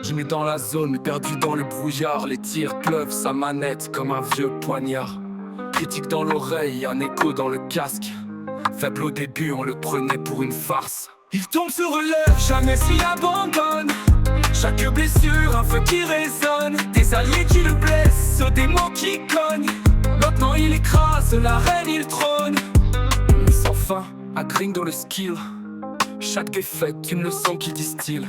Je mets dans la zone, perdu dans le brouillard. Les tirs pleuvent, sa manette comme un vieux poignard. Critique dans l'oreille, un écho dans le casque. Faible au début, on le prenait pour une farce. Il tombe, se relève, jamais s'y abandonne. Chaque blessure, un feu qui résonne. Des alliés qui le blessent, des mots qui cognent. Maintenant il écrase, la reine il trône. Sans fin, un gring dans le skill. Chaque défaite, une leçon qui distille.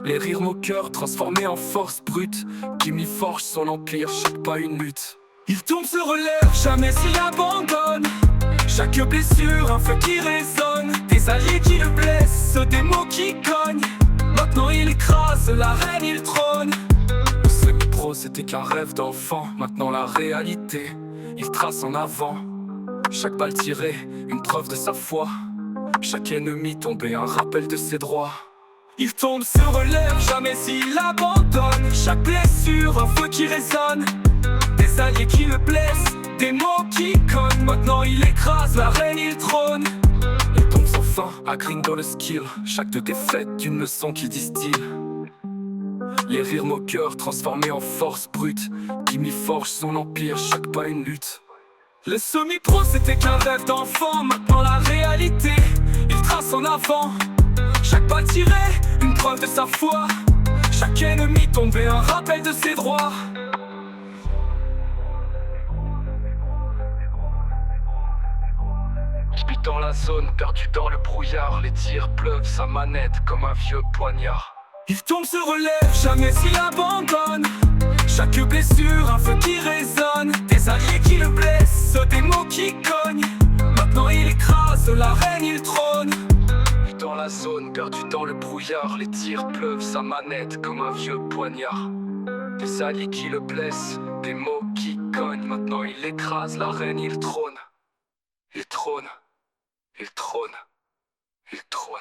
Les rires moqueurs transformés en force brute, qui m'y forge son empire, chaque pas une lutte. Il tombe, se relève, jamais s'y abandonne. Chaque blessure, un feu qui résonne. Des alliés qui le blessent, des mots qui cognent. Maintenant il écrase, la reine il trône. Le semi-pro c'était qu'un rêve d'enfant. Maintenant la réalité, il trace en avant. Chaque balle tirée, une preuve de sa foi. Chaque ennemi tombé, un rappel de ses droits. Il tombe, se relève, jamais s'il abandonne. Chaque blessure, un feu qui résonne. Des alliés qui le blessent, des mots qui cognent. Maintenant il écrase, la reine il trône. Il tombe sans fin, un gring dans le skill. Chaque défaite, une leçon qui distille. Les rires moqueurs transformés en force brute, qui m'y forge son empire, chaque pas une lutte. Le semi-pro c'était qu'un rêve d'enfant. Maintenant la réalité, il trace en avant. Chaque balle tirée, une preuve de sa foi. Chaque ennemi tombé, un rappel de ses droits. J'pite dans la zone, perdu dans le brouillard. Les tirs pleuvent, sa manette comme un vieux poignard. Il tombe, se relève, jamais s'y abandonne. Chaque blessure, un feu qui résonne. Des alliés qui le blessent, des mots qui cognent. Maintenant il écrase, la reine il trône. Dans la zone, perdu dans le brouillard. Les tirs pleuvent, sa manette comme un vieux poignard. Des alliés qui le blessent, des mots qui cognent. Maintenant il écrase, la reine il trône. Il trône, il trône, il trône.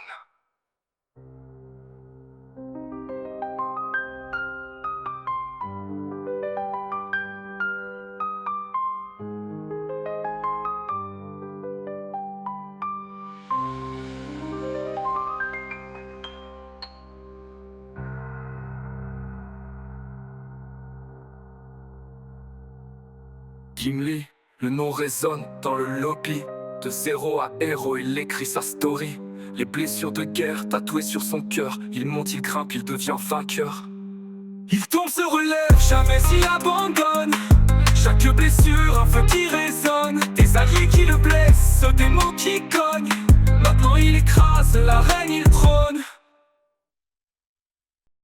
Gimli, le nom résonne dans le lobby. De zéro à héros, il écrit sa story. Les blessures de guerre tatouées sur son cœur. Il monte, il grimpe, il devient vainqueur. Il tombe, se relève, jamais s'y abandonne. Chaque blessure, un feu qui résonne. Des alliés qui le blessent, des mots qui cognent. Maintenant il écrase, la reine il trône.